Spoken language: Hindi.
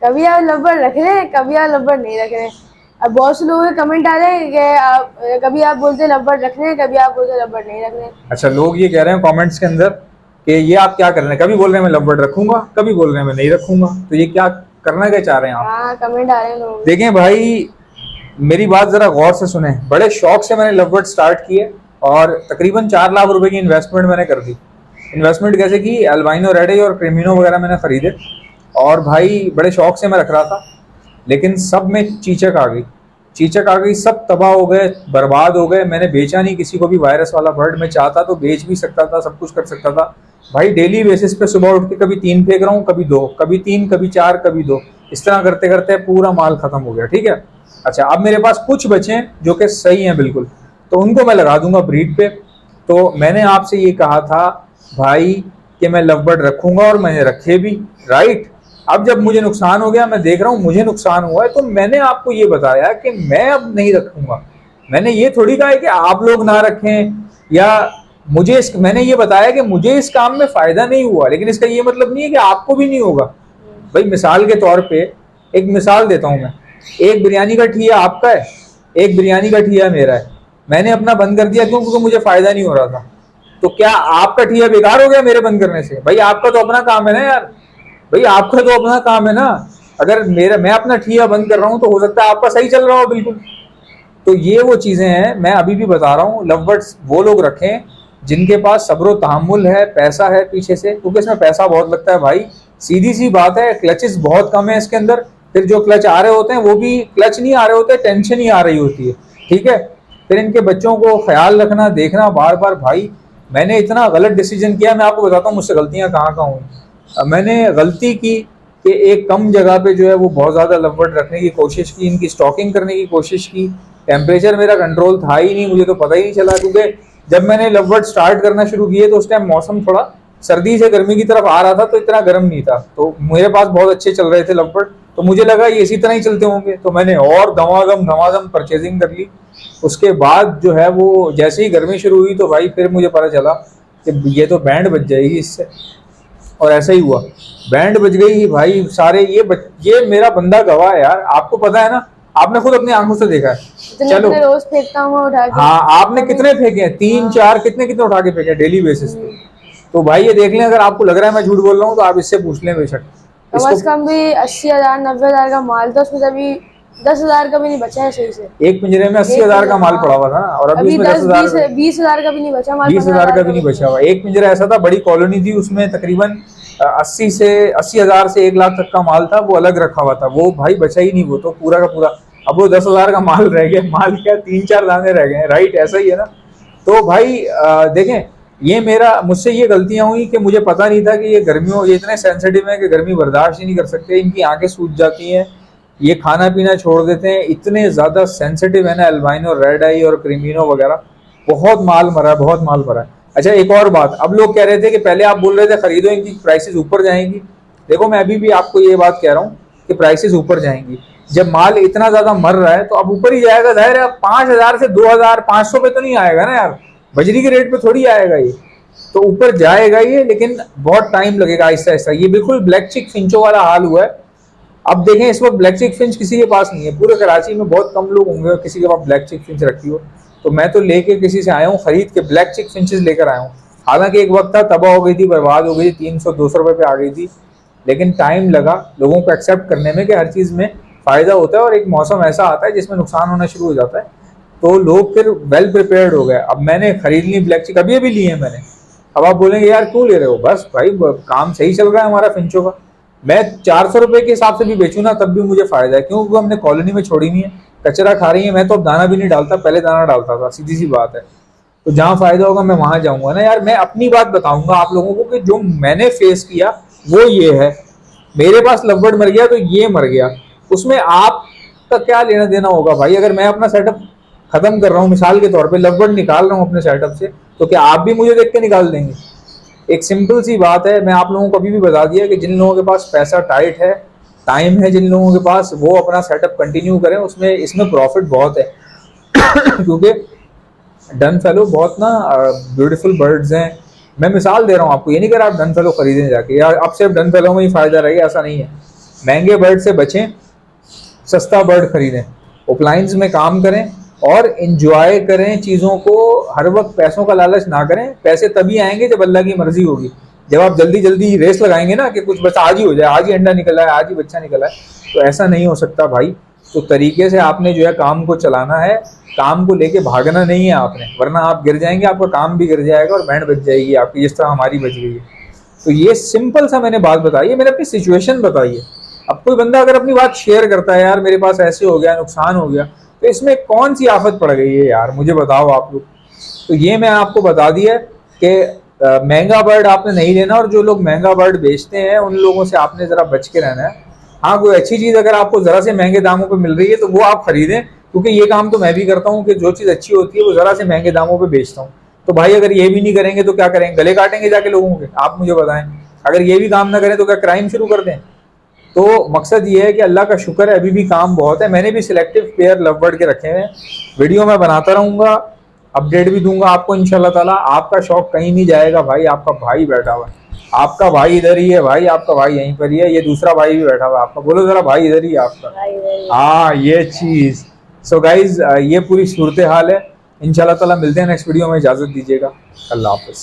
कभी आप लवर रख रहे हैं, कभी आप लवर नहीं रख रहे हैं। अब बहुत से लोगों के कमेंट आ रहे हैं कि आप कभी आप बोलते हैं लवर रख रहे हैं, कभी आप बोलते हैं लवर नहीं रख रहे हैं। अच्छा, लोग ये कह रहे हैं कमेंट्स के अंदर कि ये आप क्या कर रहे हैं, कभी बोल रहे हैं मैं लव रखूंगा, कभी बोल रहे हैं मैं नहीं रखूंगा, तो ये क्या करना क्या चाह रहे हैं आप? हाँ, कमेंट आ रहे हैं लोग। देखें भाई, मेरी बात जरा गौर से सुने। बड़े शौक से मैंने लव स्टार्ट किए और तकरीबन 4 लाख रुपए की इन्वेस्टमेंट मैंने कर दी। इन्वेस्टमेंट कैसे की? अल्बाइनो रेड आई और क्रिमिनो वगैरह मैंने खरीदे और भाई बड़े शौक से मैं रख रहा था, लेकिन सब में चीचक आ गई। चीचक आ गई, सब तबाह हो गए, बर्बाद हो गए। मैंने बेचा नहीं किसी को भी वायरस वाला बर्ड। मैं चाहता तो बेच भी सकता था, सब कुछ कर सकता था भाई। डेली बेसिस पे सुबह उठ के कभी 3 फेंक रहा हूँ, कभी 2, कभी 3, कभी 4, कभी 2, इस तरह करते करते पूरा माल खत्म हो गया। ठीक है, अच्छा अब मेरे पास कुछ बचे हैं जो कि सही हैं बिल्कुल, तो उनको मैं लगा दूंगा ब्रीड पे। तो मैंने आपसे ये कहा था भाई कि मैं लव बर्ड रखूंगा और मैंने रखे भी, राइट। अब जब मुझे नुकसान हो गया, मैं देख रहा हूँ मुझे नुकसान हुआ है, तो मैंने आपको ये बताया कि मैं अब नहीं रखूंगा। मैंने ये थोड़ी कहा है कि आप लोग ना रखें, या मैंने ये बताया कि मुझे इस काम में फायदा नहीं हुआ, लेकिन इसका ये मतलब नहीं है कि आपको भी नहीं होगा। भाई मिसाल के तौर पे एक मिसाल देता हूं मैं। एक बिरयानी का ठिया आपका है, एक बिरयानी का ठिया मेरा है। मैंने अपना बंद कर दिया क्यों? क्योंकि मुझे फायदा नहीं हो रहा था। तो क्या आपका ठिया बेकार हो गया मेरे बंद करने से? भाई आपका तो अपना काम है ना यार, भाई आपका तो अपना काम है ना। अगर मैं अपना ठिया बंद कर रहा हूं तो हो सकता है आपका सही चल रहा हो बिल्कुल। तो ये वो चीजें हैं, मैं अभी भी बता रहा हूँ। लव बर्ड्स वो लोग रखें जिनके पास सब्र तहम्मुल है, पैसा है पीछे से, क्योंकि इसमें पैसा बहुत लगता है भाई। सीधी सी बात है, क्लचेस बहुत कम है इसके अंदर। फिर जो क्लच आ रहे होते हैं वो भी क्लच नहीं आ रहे होते, टेंशन ही आ रही होती है। ठीक है, फिर इनके बच्चों को ख्याल रखना, देखना बार बार। भाई मैंने इतना गलत डिसीजन किया, मैं आपको बताता हूँ मुझसे गलतियां कहाँ कहाँ हुई। मैंने गलती की कि एक कम जगह पे जो है वो बहुत ज़्यादा लव बर्ड रखने की कोशिश की, इनकी स्टॉकिंग करने की कोशिश की। टेम्परेचर मेरा कंट्रोल था ही नहीं, मुझे तो पता ही नहीं चला, क्योंकि जब मैंने लव बर्ड स्टार्ट करना शुरू किए तो उस टाइम मौसम थोड़ा सर्दी से गर्मी की तरफ आ रहा था, तो इतना गर्म नहीं था। तो मेरे पास बहुत अच्छे चल रहे थे लव बर्ड, तो मुझे लगा ये इसी तरह ही चलते होंगे, तो मैंने और धमाधम परचेजिंग कर ली। उसके बाद जो है वो जैसे ही गर्मी शुरू हुई तो भाई फिर मुझे पता चला कि ये तो बैंड बज जाएगी इससे, और ऐसा ही हुआ। बैंड बज गई भाई सारे। ये मेरा बंदा गवाह है यार, आपको पता है ना, आपने खुद अपनी आंखों से देखा है। चलो रोज फेंकता हूँ उठा के। हाँ, आपने कितने फेंके हैं? 3, 4 कितने कितने उठा के फेंके डेली बेसिस पे? तो भाई ये देख लें, अगर आपको लग रहा है मैं झूठ बोल रहा हूँ तो आप इससे पूछ लें बेशक। कम से कम भी 80,000 90,000 का माल था उसमें, अभी 10,000 का भी नहीं बचा है सही से। एक पिंजरे में 80,000 का माल पड़ा हुआ था ना, और अभी 20,000 का भी नहीं बचा माल। 20,000 का भी नहीं बचा हुआ। एक पिंजरा ऐसा था, बड़ी कॉलोनी थी, उसमें तकरीबन 80,000 से 1 लाख तक का माल था, वो अलग रखा हुआ था। वो भाई बचा ही नहीं, वो तो पूरा का पूरा। अब वो 10,000 का माल रह गया, माल क्या 3-4 दाने रह गए, राइट, ऐसा ही है ना। तो भाई देखें, ये मुझसे ये गलतियां हुई कि मुझे पता नहीं था कि ये गर्मियों, ये इतने सेंसिटिव है कि गर्मी बर्दाश्त ही नहीं कर सकते, इनकी आंखें सूज जाती हैं, ये खाना पीना छोड़ देते हैं, इतने ज्यादा सेंसिटिव है ना अल्बाइनो रेड आई और क्रिमिनो वगैरह। बहुत माल मरा है, बहुत माल मरा है। अच्छा एक और बात, अब लोग कह रहे थे कि पहले आप बोल रहे थे खरीदो, इनकी प्राइसेस ऊपर जाएंगी। देखो मैं अभी भी आपको ये बात कह रहा हूँ कि प्राइसेस ऊपर जाएंगी। जब माल इतना ज्यादा मर रहा है तो अब ऊपर ही जाएगा, जाहिर है। 5,000 से 2,500 पे तो नहीं आएगा ना यार, बजरी के रेट पे थोड़ी आएगा ये, तो ऊपर जाएगा ये, लेकिन बहुत टाइम लगेगा, आहिस्ता आहिस्ता। ये बिल्कुल ब्लैक चिक फिंचो वाला हाल हुआ है। अब देखें, इस वक्त ब्लैक चिक फिंच किसी के पास नहीं है, पूरे कराची में बहुत कम लोग होंगे किसी के पास ब्लैक चिक फिंच रखी हो। तो मैं तो लेके किसी से आया हूँ, खरीद के ब्लैक चिक फिंचेस लेकर आया हूँ। हालांकि एक वक्त था तबाह हो गई थी, बर्बाद हो गई थी, 300-200 रुपए पे आ गई थी, लेकिन टाइम लगा लोगों को एक्सेप्ट करने में कि हर चीज़ में फ़ायदा होता है, और एक मौसम ऐसा आता है जिसमें नुकसान होना शुरू हो जाता है, तो लोग फिर वेल प्रिपेयर्ड हो गए। अब मैंने खरीद ली ब्लैक चिक, अभी अभी ली है मैंने। अब आप बोलेंगे यार क्यों ले रहे हो? बस भाई काम सही चल रहा है हमारा फिंचो का। मैं 400 रुपए के हिसाब से भी बेचूं ना तब भी मुझे फायदा है, क्योंकि हमने कॉलोनी में छोड़ी नहीं है, कचरा खा रही है। मैं तो अब दाना भी नहीं डालता, पहले दाना डालता था, सीधी सी बात है। तो जहां फायदा होगा मैं वहां जाऊंगा ना यार। मैं अपनी बात बताऊंगा आप लोगों को कि जो मैंने फेस किया वो ये है। मेरे पास लवबर्ड मर गया तो ये मर गया, उसमें आपका क्या लेना देना होगा भाई? अगर मैं अपना सेटअप खत्म कर रहा हूँ, मिसाल के तौर पे लवबर्ड निकाल रहा हूँ अपने सेटअप से, तो क्या आप भी मुझे देख के निकाल देंगे? एक सिंपल सी बात है, मैं आप लोगों को अभी भी बता दिया कि जिन लोगों के पास पैसा टाइट है, टाइम है जिन लोगों के पास, वो अपना सेटअप कंटिन्यू करें, उसमें इसमें प्रॉफिट बहुत है। क्योंकि डन फेलो बहुत ना ब्यूटीफुल बर्ड्स हैं। मैं मिसाल दे रहा हूँ आपको, ये नहीं कह रहा आप डन फेलो खरीदें जाके, या अब सिर्फ डन फेलो में ही फायदा रहेगा, ऐसा नहीं है। महंगे बर्ड से बचें, सस्ता बर्ड खरीदें, अप्लायंस में काम करें और इंजॉय करें चीज़ों को। हर वक्त पैसों का लालच ना करें। पैसे तभी आएंगे जब अल्लाह की मर्जी होगी। जब आप जल्दी जल्दी रेस लगाएंगे ना कि कुछ बस आज ही हो जाए, आज ही अंडा निकला है, आज ही बच्चा निकला है, तो ऐसा नहीं हो सकता भाई। तो तरीके से आपने जो है काम को चलाना है, काम को लेके भागना नहीं है आपने, वरना आप गिर जाएंगे, आपका काम भी गिर जाएगा और बैंड बच जाएगी आपकी, जिस तरह हमारी बच गई है। तो ये सिंपल सा मैंने बात बताई है, मैंने अपनी सिचुएशन बताई है। अब कोई बंदा अगर अपनी बात शेयर करता है, यार मेरे पास ऐसे हो गया, नुकसान हो गया, तो इसमें कौन सी आफत पड़ गई है यार, मुझे बताओ आप लोग। तो ये मैं आपको बता दिया कि महंगा बर्ड आपने नहीं लेना, और जो लोग महंगा बर्ड बेचते हैं उन लोगों से आपने जरा बच के रहना है। हाँ, कोई अच्छी चीज अगर आपको जरा से महंगे दामों पे मिल रही है तो वो आप खरीदें, क्योंकि ये काम तो मैं भी करता हूँ कि जो चीज अच्छी होती है वो जरा से महंगे दामों पे बेचता हूँ। तो भाई अगर ये भी नहीं करेंगे तो क्या करेंगे? गले काटेंगे जाके लोगों के? आप मुझे बताएं। अगर ये भी काम ना करें तो क्या क्राइम शुरू कर दें? तो मकसद ये है कि अल्लाह का शुक्र है अभी भी काम बहुत है। मैंने भी सिलेक्टिव पेयर लव बर्ड के रखे हैं, वीडियो मैं बनाता रहूंगा, अपडेट भी दूंगा आपको इंशाल्लाह ताला। आपका शौक कहीं नहीं जाएगा भाई, आपका भाई बैठा हुआ है, आपका भाई इधर ही है भाई, आपका भाई यहीं पर ही है, ये दूसरा भाई भी बैठा हुआ है आपका, बोलो जरा भाई इधर ही है आपका। हाँ, ये चीज। सो गाइज, ये पूरी सूरत हाल है। इंशाल्लाह ताला मिलते हैं नेक्स्ट वीडियो में, इजाजत दीजिएगा, अल्लाह हाफिज।